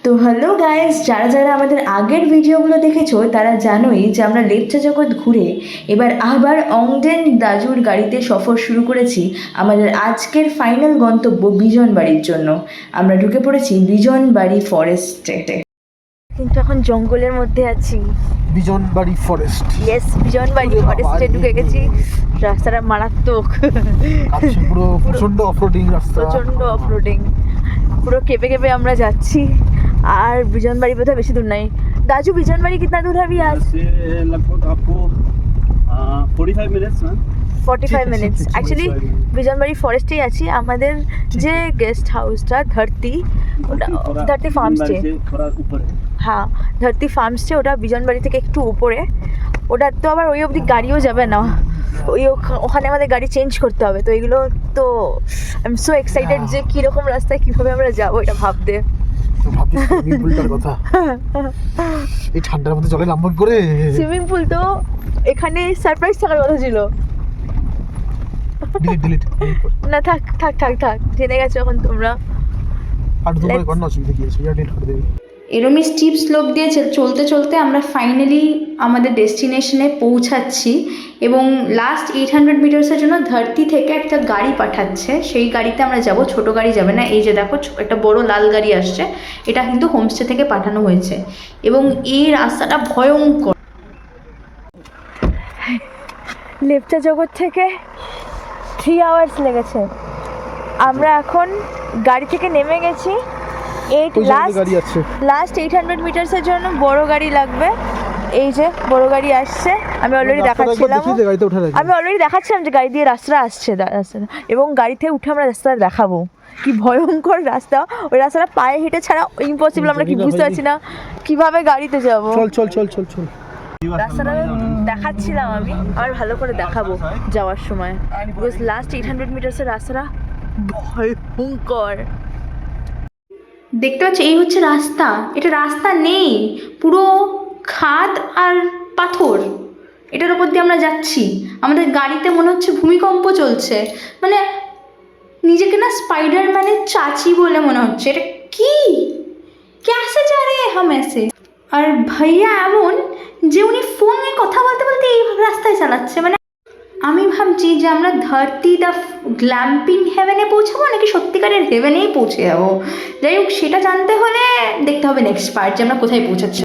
তো hello guys, যারা যারা আমাদের আগের ভিডিওগুলো দেখেছো তারা জানোই যে আমরা লেপচা জগৎ ঘুরে এবার আবার অংডেন দাজুর গাড়িতে সফর শুরু করেছি আমাদের আজকের ফাইনাল গন্তব্য বিজনবাড়ির জন্য। আমরা ঢুকে পড়েছি বিজনবাড়ি ফরেস্টে, কিন্তু এখন জঙ্গলের মধ্যে আছি। বিজনবাড়ি ফরেস্ট, ইয়েস, বিজনবাড়ি ফরেস্টে ঢুকে গেছি। রাস্তাটা মারাত্মক, পুরো প্রচন্ড অফরোডিং রাস্তা, প্রচন্ড অফরোডিং, পুরো কেঁপে কেঁপে আমরা যাচ্ছি। আর বিজনবাড়ি বোধহয় বেশি দূর নাই। दाजू बिजनबाड़ी कितना दूर है अभी आज? लगभग आपको 45 minutes ma'am. 45 minutes. Actually Bijanbari ফরেস্টেই আছি। আমাদের যে গেস্ট হাউসটা ধরতি, ওটা ধরতি ফার্মস্টে, হ্যাঁ ধরতি ফার্মস্টে, ওটা বিজনবাড়ি থেকে একটু উপরে। ওটা তো আবার ওই অবধি গাড়িও যাবে না, ওখানে আমাদের গাড়ি চেঞ্জ করতে হবে। তো এগুলো তো আই এম সো এক্সাইটেড যে কীরকম রাস্তায় কীভাবে আমরা যাবো এটা ভাবতে। সুইমিং পুলটার কথা, এই ঠান্ডার মধ্যে জলে নামবো করে। সুইমিং পুল তো এখানে সারপ্রাইজ থাকার কথা ছিল। ডিলিট না, থাক থাক থাক থাক, জেনে গেছো এখন তোমরা। আর তোমার কোন অসুবিধা কি আছে? ডিলিট করে দেবে। এরমই স্টিপ স্লোপ দিয়ে চলতে চলতে আমরা ফাইনালি আমাদের ডেস্টিনেশনে পৌঁছাচ্ছি। এবং লাস্ট 800 মিটার্সের জন্য ধরতি থেকে একটা গাড়ি পাঠাচ্ছে, সেই গাড়িতে আমরা যাব। ছোট গাড়ি যাবে না, এই যে দেখো একটা বড় লাল গাড়ি আসছে, এটা কিন্তু হোমস্টে থেকে পাঠানো হয়েছে। এবং এই রাস্তাটা ভয়ঙ্কর। লেপচা জগৎ থেকে 3 আওয়ার্স লেগেছে। আমরা এখন গাড়ি থেকে নেমে গেছি। লাস্ট 800 মিটার্সের জন্য বড় গাড়ি লাগবে। এই যে বড় গাড়ি আসছে, আমি অলরেডি দেখাচ্ছিলাম যে গাড়ি দিয়ে রাস্তা আসছে। এবং গাড়িতে উঠে আমরা রাস্তাটা দেখাবো কি ভয়ঙ্কর রাস্তা। ওই রাস্তাটা পায়ে হেঁটে ছাড়া ইম্পসিবল। আমরা কি বুঝতে পারছি না কিভাবে গাড়িতে যাবো। চল রাস্তাটা দেখাচ্ছিলাম আমি, আর ভালো করে দেখাবো যাওয়ার সময়। বিকজ লাস্ট 800 মিটার্সের রাস্তাটা ভয়ঙ্কর। দেখতে পাচ্ছ, এই হচ্ছে রাস্তা। এটা রাস্তা নেই, পুরো খাদ আর পাথর, এটার ওপর দিয়ে আমরা যাচ্ছি। আমাদের গাড়িতে মনে হচ্ছে ভূমিকম্প চলছে, মানে নিজেকে না স্পাইডারম্যানের চাচি বলে মনে হচ্ছে। এটা কি ক্যাসে যা রে হাম এসে। আর ভাইয়া এমন যে উনি ফোনে কথা বলতে বলতে এই রাস্তায় চালাচ্ছে। মানে আমি ভাবছি যে আমরা ধরতি দ্য গ্ল্যাম্পিং হেভেনে পৌঁছাবো নাকি সত্যিকারের হেভেনেই পৌঁছে যাবো। যাই হোক, সেটা জানতে হলে দেখতে হবে নেক্সট পার্ট যে আমরা কোথায় পৌঁছাচ্ছি।